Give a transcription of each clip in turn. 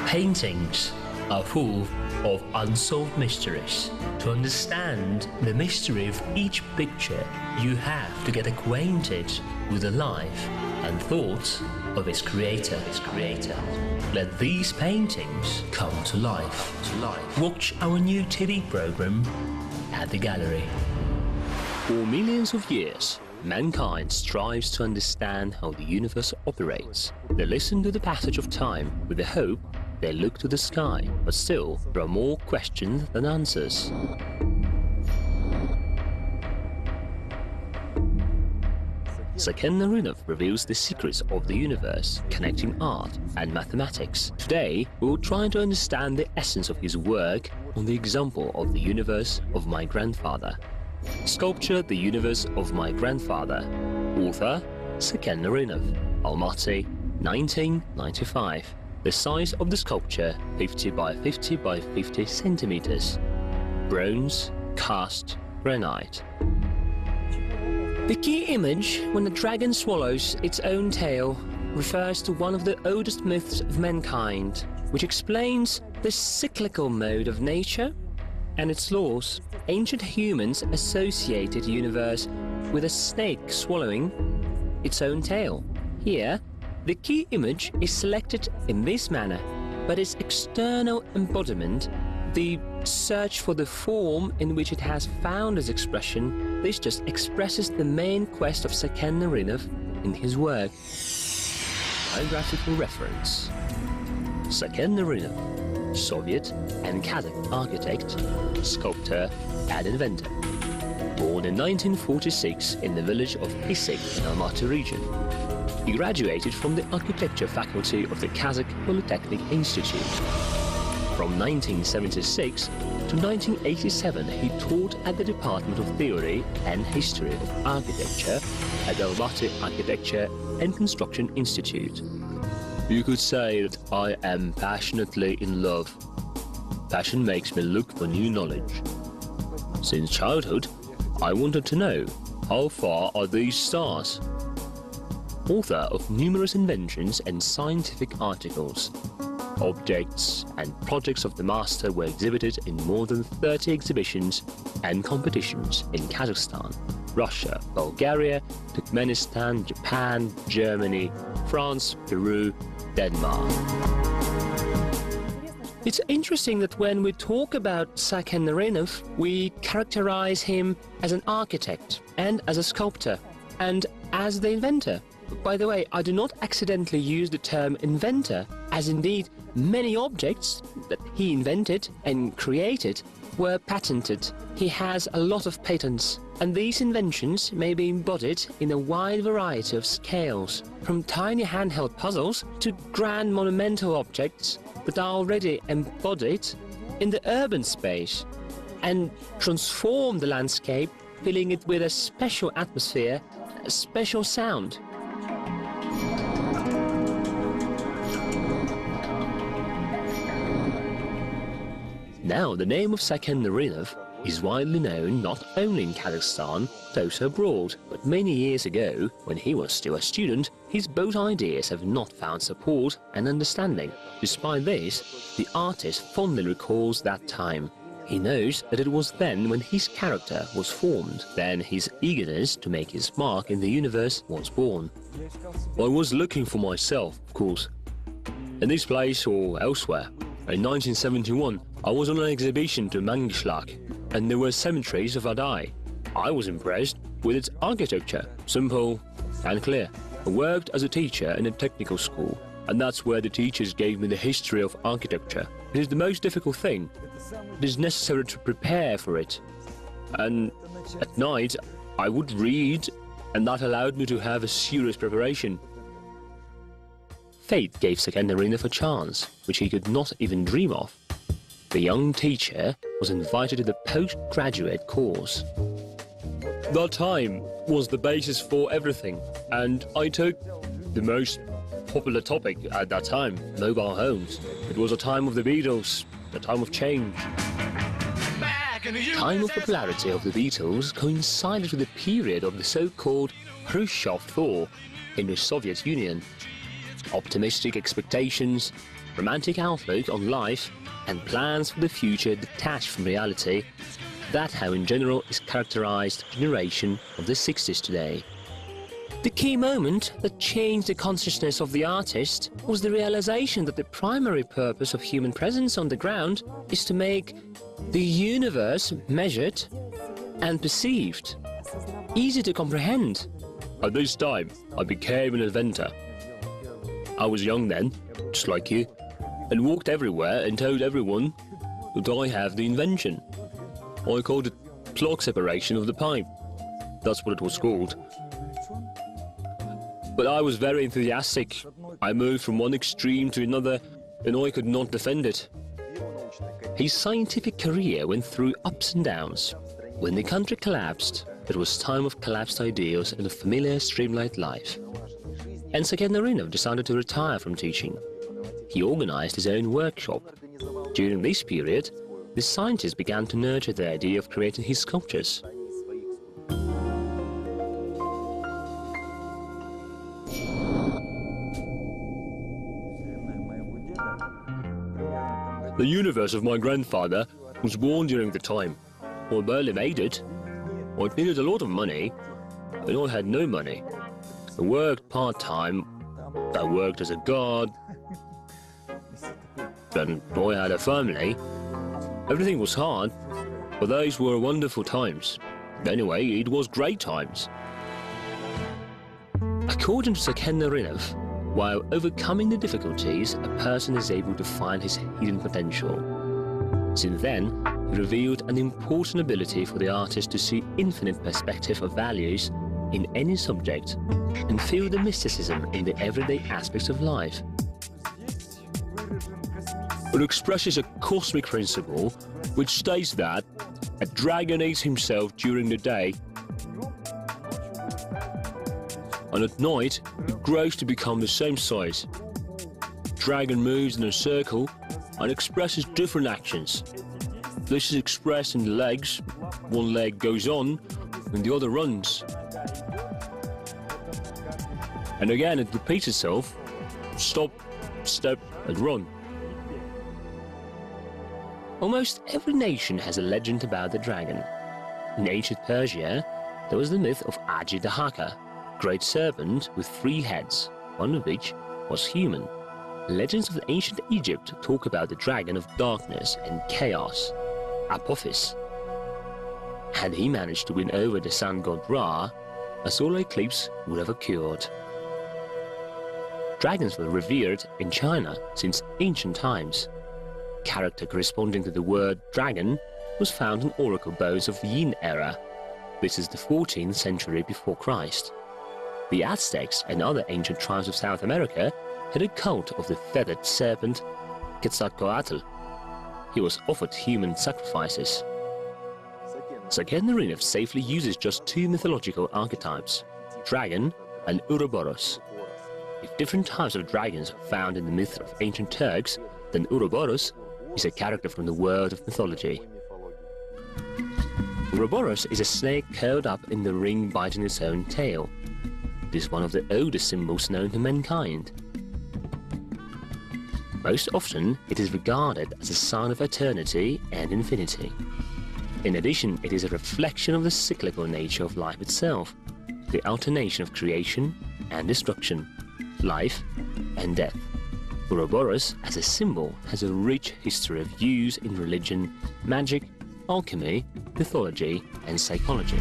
Paintings are full of unsolved mysteries. To understand the mystery of each picture, you have to get acquainted with the life and thoughts of its creator. Let these paintings come to life. Watch our new TV program at the gallery. For millions of years, mankind strives to understand how the universe operates. They listen to the passage of time with the hope they look to the sky, but still there are more questions than answers. Saken Narynov reveals the secrets of the universe, connecting art and mathematics. Today, we will try to understand the essence of his work on the example of the universe of my grandfather. Sculpture The Universe of My Grandfather. Author Saken Narynov. Almaty, 1995. The size of the sculpture 50 by 50 by 50 centimeters. Bronze, cast, granite. The key image, when the dragon swallows its own tail, refers to one of the oldest myths of mankind, which explains the cyclical mode of nature and its laws. Ancient humans associated the universe with a snake swallowing its own tail. Here, the key image is selected in this manner, but its external embodiment, the search for the form in which it has found its expression, this just expresses the main quest of Saken Narynov in his work. Biographical reference. Saken Narynov, Soviet and Kazakh architect, sculptor and inventor. Born in 1946 in the village of Issyk in Almaty region. He graduated from the architecture faculty of the Kazakh Polytechnic Institute. From 1976 to 1987, he taught at the Department of Theory and History of Architecture at the Almaty Architecture and Construction Institute. You could say that I am passionately in love. Passion makes me look for new knowledge. Since childhood, I wanted to know, how far are these stars? Author of numerous inventions and scientific articles. Objects and projects of the master were exhibited in more than 30 exhibitions and competitions in Kazakhstan, Russia, Bulgaria, Turkmenistan, Japan, Germany, France, Peru, Denmark. It's interesting that when we talk about Saken Narynov, we characterize him as an architect and as a sculptor and as the inventor. By the way, I do not accidentally use the term inventor, as indeed many objects that he invented and created were patented. He has a lot of patents, and these inventions may be embodied in a wide variety of scales, from tiny handheld puzzles to grand monumental objects that are already embodied in the urban space and transform the landscape, filling it with a special atmosphere, a special sound. Now, the name of Saken Narynov is widely known not only in Kazakhstan, but also abroad. But many years ago, when he was still a student, his bold ideas have not found support and understanding. Despite this, the artist fondly recalls that time. He knows that it was then when his character was formed. Then his eagerness to make his mark in the universe was born. I was looking for myself, of course, in this place or elsewhere. In 1971, I was on an exhibition to Mangishlag, and there were cemeteries of Adai. I was impressed with its architecture, simple and clear. I worked as a teacher in a technical school, and that's where the teachers gave me the history of architecture. It is the most difficult thing. It is necessary to prepare for it. And at night, I would read, and that allowed me to have a serious preparation. Fate gave Saken Narynov a chance, which he could not even dream of. The young teacher was invited to the postgraduate course. That time was the basis for everything, and I took the most popular topic at that time, mobile homes. It was a time of the Beatles, a time of change. The time of popularity of the Beatles coincided with the period of the so-called Khrushchev thaw in the Soviet Union. optimistic expectations, romantic outlook on life, and plans for the future detached from reality. That's how in general is characterized the generation of the 60s today. The key moment that changed the consciousness of the artist was the realization that the primary purpose of human presence on the ground is to make the universe measured and perceived, easy to comprehend. At this time, I became an inventor. I was young then, just like you, and walked everywhere and told everyone that I have the invention. I called it plug separation of the pipe. That's what it was called. But I was very enthusiastic. I moved from one extreme to another, and I could not defend it. His scientific career went through ups and downs. When the country collapsed, it was time of collapsed ideals and a familiar streamlined life. And Saken Narynov decided to retire from teaching. He organized his own workshop. During this period, the scientist began to nurture the idea of creating his sculptures. The universe of my grandfather was born during the time. I barely made it. I needed a lot of money, and I had no money. I worked part-time. I worked as a guard. Then I had a family. Everything was hard, but those were wonderful times. Anyway, it was great times. According to Saken Narynov, while overcoming the difficulties, a person is able to find his hidden potential. Since then, he revealed an important ability for the artist to see infinite perspective of values in any subject and feel the mysticism in the everyday aspects of life. It expresses a cosmic principle which states that a dragon eats himself during the day, and at night it grows to become the same size. Dragon moves in a circle and expresses different actions. This is expressed in the legs. One leg goes on and the other runs. And again it repeats itself: stop, step and run. Almost every nation has a legend about the dragon. In ancient Persia, there was the myth of Ajidahaka, great serpent with 3 heads, one of which was human. Legends of ancient Egypt talk about the dragon of darkness and chaos, Apophis. Had he managed to win over the sun god Ra, a solar eclipse would have occurred. Dragons were revered in China since ancient times. Character corresponding to the word dragon was found in oracle bones of the Yin era. This is the 14th century before Christ. The Aztecs and other ancient tribes of South America had a cult of the feathered serpent Quetzalcoatl. He was offered human sacrifices. Saken Narynov safely uses just 2 mythological archetypes, dragon and Ouroboros. If different types of dragons are found in the myth of ancient Turks, then Ouroboros is a character from the world of mythology. Ouroboros is a snake curled up in the ring biting its own tail. It is one of the oldest symbols known to mankind. Most often, it is regarded as a sign of eternity and infinity. In addition, it is a reflection of the cyclical nature of life itself, the alternation of creation and destruction, life and death. Ouroboros, as a symbol, has a rich history of use in religion, magic, alchemy, mythology, and psychology.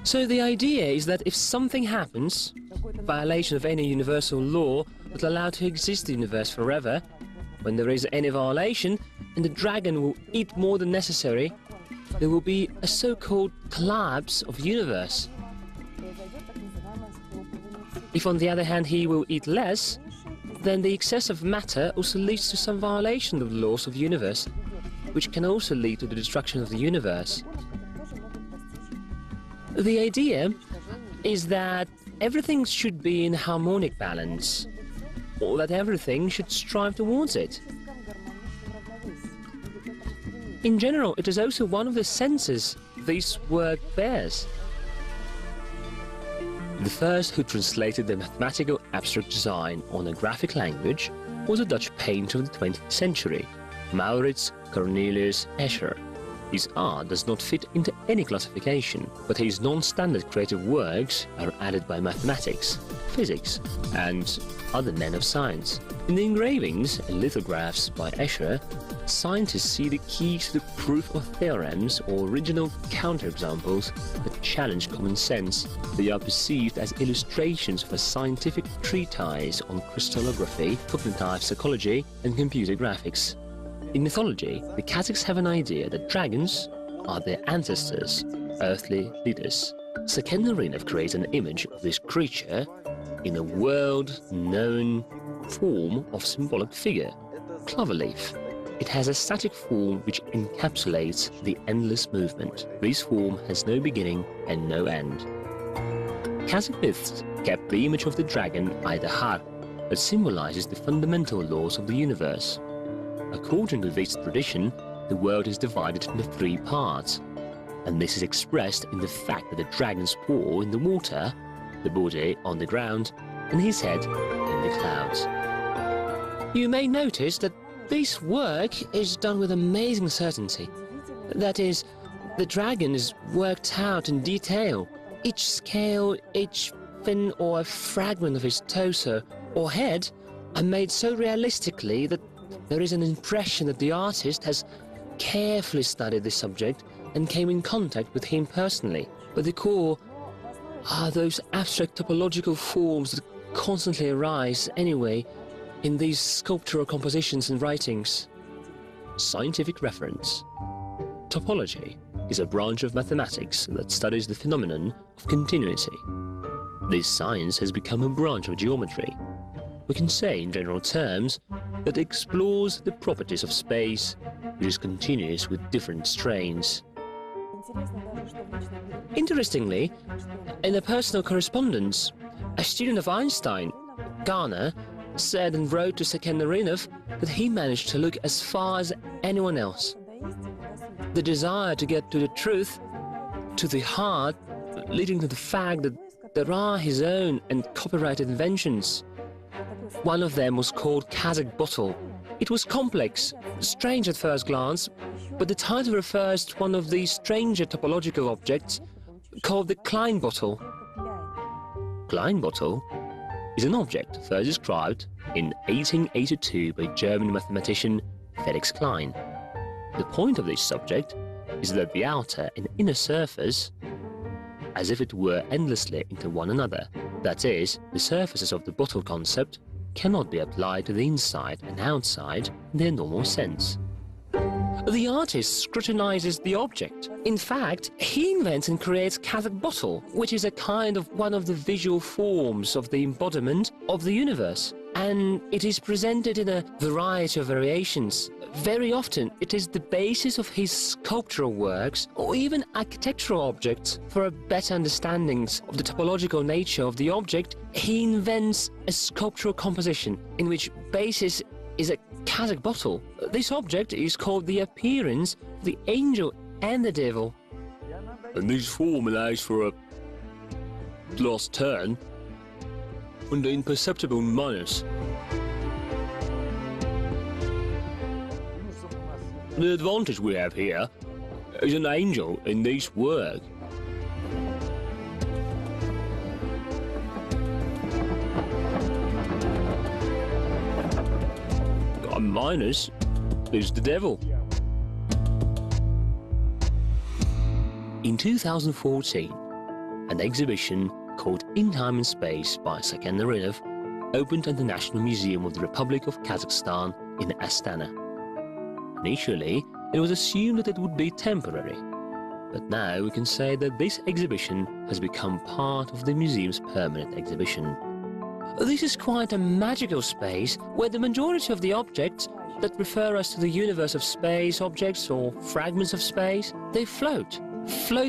So the idea is that if something happens, a violation of any universal law that allow to exist the universe forever, when there is any violation and the dragon will eat more than necessary, there will be a so-called collapse of the universe. If on the other hand he will eat less, then the excess of matter also leads to some violation of the laws of the universe, which can also lead to the destruction of the universe. The idea is that everything should be in harmonic balance, or that everything should strive towards it. In general, it is also one of the senses this work bears. The first who translated the mathematical abstract design on a graphic language was a Dutch painter of the 20th century, Maurits Cornelius Escher. His art does not fit into any classification, but his non-standard creative works are added by mathematics, physics, and other men of science. In the engravings and lithographs by Escher, scientists see the keys to the proof of theorems or original counterexamples that challenge common sense. They are perceived as illustrations of a scientific treatise on crystallography, cognitive psychology, and computer graphics. In mythology, the Kazakhs have an idea that dragons are their ancestors, earthly leaders. Saken Narynov creates an image of this creature in a world-known form of symbolic figure, cloverleaf. It has a static form which encapsulates the endless movement. This form has no beginning and no end. Kazakh myths kept the image of the dragon Aydahar that symbolizes the fundamental laws of the universe. According to this tradition, the world is divided into 3 parts, and this is expressed in the fact that the dragon's paw in the water, the body on the ground, and his head in the clouds. You may notice that this work is done with amazing certainty. That is, the dragon is worked out in detail. Each scale, each fin or fragment of his torso or head are made so realistically that there is an impression that the artist has carefully studied the subject and came in contact with him personally. But the core are those abstract topological forms that constantly arise anyway in these sculptural compositions and writings. Scientific reference. Topology is a branch of mathematics that studies the phenomenon of continuity. This science has become a branch of geometry. We can say in general terms that it explores the properties of space, which is continuous with different strains. Interestingly, in a personal correspondence, a student of Einstein, Garner, said and wrote to Saken Narynov that he managed to look as far as anyone else. The desire to get to the truth, to the heart, leading to the fact that there are his own and copyrighted inventions. One of them was called Kazakh bottle. It was complex, strange at first glance, but the title refers to one of these stranger topological objects called the Klein bottle. Klein bottle is an object first described in 1882 by German mathematician Felix Klein. The point of this subject is that the outer and inner surface, as if it were endlessly into one another, that is, the surfaces of the bottle concept cannot be applied to the inside and outside in their normal sense. The artist scrutinizes the object. In fact, he invents and creates Kazakh bottle, which is a kind of one of the visual forms of the embodiment of the universe. And it is presented in a variety of variations. Very often, it is the basis of his sculptural works or even architectural objects. For a better understanding of the topological nature of the object, he invents a sculptural composition in which basis is a Kazakh bottle. This object is called the appearance of the angel and the devil. And this form allows for a last turn under imperceptible minus. The advantage we have here is an angel in this work. A minus is the devil. In 2014, an exhibition called In Time and Space by Saken Narynov opened at the National Museum of the Republic of Kazakhstan in Astana. Initially, it was assumed that it would be temporary, but now we can say that this exhibition has become part of the museum's permanent exhibition. This is quite a magical space where the majority of the objects that refer us to the universe of space objects or fragments of space, they float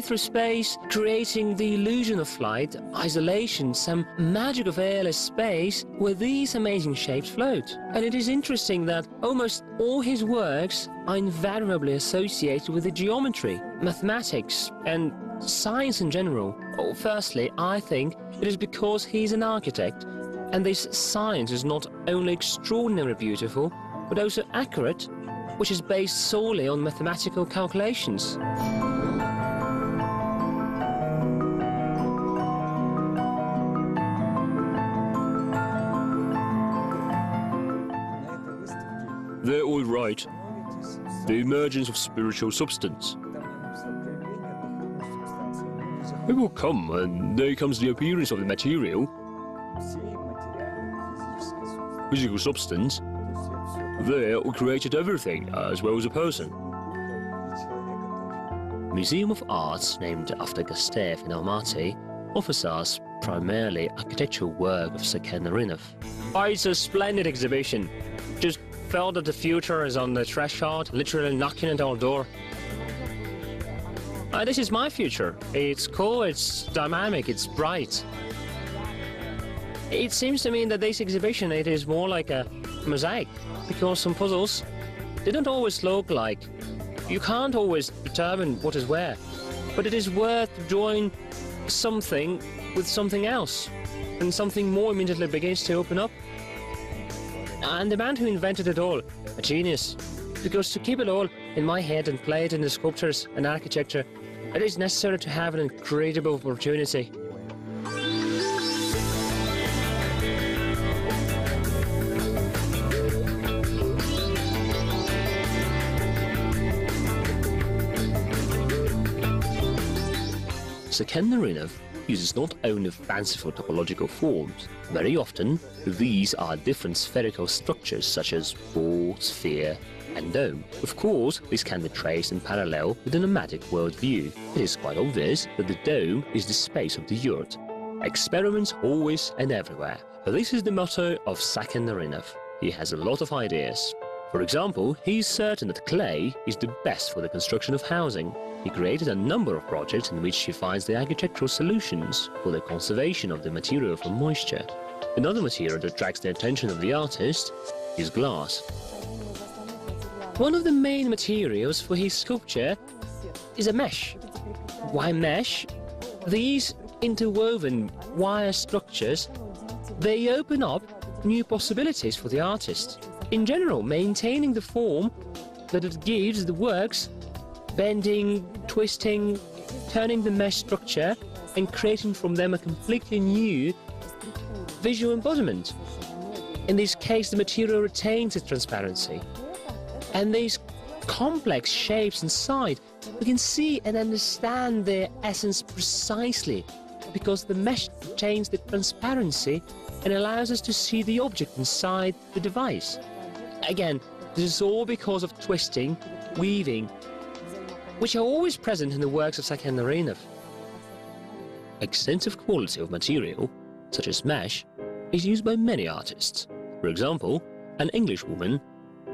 through space, creating the illusion of flight, isolation, some magic of airless space where these amazing shapes float. And it is interesting that almost all his works are invariably associated with the geometry, mathematics, and science in general? Oh, firstly, I think it is because he's an architect, and this science is not only extraordinarily beautiful, but also accurate, which is based solely on mathematical calculations. They're all right. The emergence of spiritual substance. It will come, and there comes the appearance of the material, physical substance. There we created everything, as well as a person. Museum of Arts, named after Gustav in Almaty, offers us primarily architectural work of Saken Narynov. Oh, it's a splendid exhibition. Just felt that the future is on the threshold, literally knocking at our door. This is my future. It's cool, it's dynamic, it's bright. It seems to me that this exhibition, it is more like a mosaic, because some puzzles, they don't always look like. You can't always determine what is where, but it is worth joining something with something else, and something more immediately begins to open up. And the man who invented it all, a genius, because to keep it all in my head and play it in the sculptures and architecture, it is necessary to have an incredible opportunity. Saken Narynov uses not only fanciful topological forms. Very often, these are different spherical structures such as ball, sphere, and dome. Of course, this can be traced in parallel with the nomadic worldview. It is quite obvious that the dome is the space of the yurt. Experiments always and everywhere. This is the motto of Saken Narynov. He has a lot of ideas. For example, he is certain that clay is the best for the construction of housing. He created a number of projects in which he finds the architectural solutions for the conservation of the material from moisture. Another material that attracts the attention of the artist is glass. One of the main materials for his sculpture is a mesh. Why mesh? These interwoven wire structures, they open up new possibilities for the artist. In general, maintaining the form that it gives the works, bending, twisting, turning the mesh structure and creating from them a completely new visual embodiment. In this case, the material retains its transparency. And these complex shapes inside, we can see and understand their essence precisely because the mesh retains the transparency and allows us to see the object inside the device. Again, this is all because of twisting, weaving, which are always present in the works of Saken Narynov. Extensive quality of material, such as mesh, is used by many artists. For example, an English woman,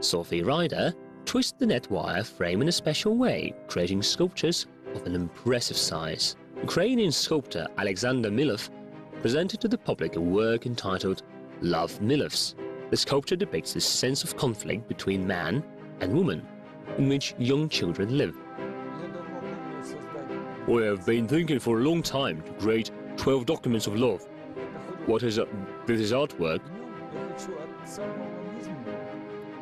Sophie Ryder, twists the net wire frame in a special way, creating sculptures of an impressive size. Ukrainian sculptor Alexander Milov presented to the public a work entitled Love Milovs. The sculpture depicts the sense of conflict between man and woman, in which young children live. We have been thinking for a long time to create 12 documents of love. What is this artwork?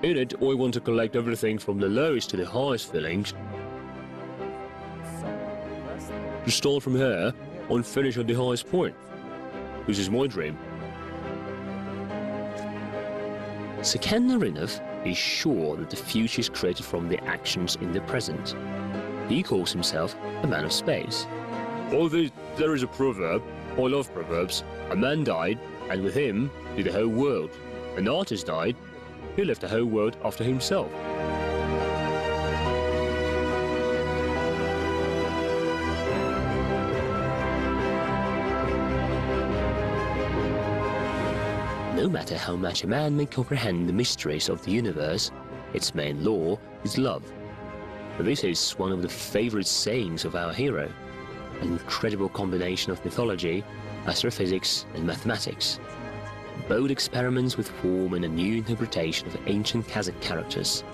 In it, I want to collect everything from the lowest to the highest feelings. To start from here and finish at the highest point. This is my dream. Saken Narynov is sure that the future is created from the actions in the present. He calls himself a man of space. Oh, there is a proverb. I love proverbs. A man died, and with him did the whole world. An artist died. He left the whole world after himself. No matter how much a man may comprehend the mysteries of the universe, its main law is love. This is one of the favorite sayings of our hero, an incredible combination of mythology, astrophysics and mathematics. Bold experiments with form and a new interpretation of ancient Kazakh characters.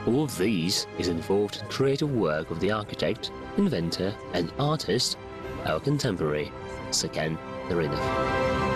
All of these is involved in creative work of the architect inventor and artist, our contemporary, Saken Narynov.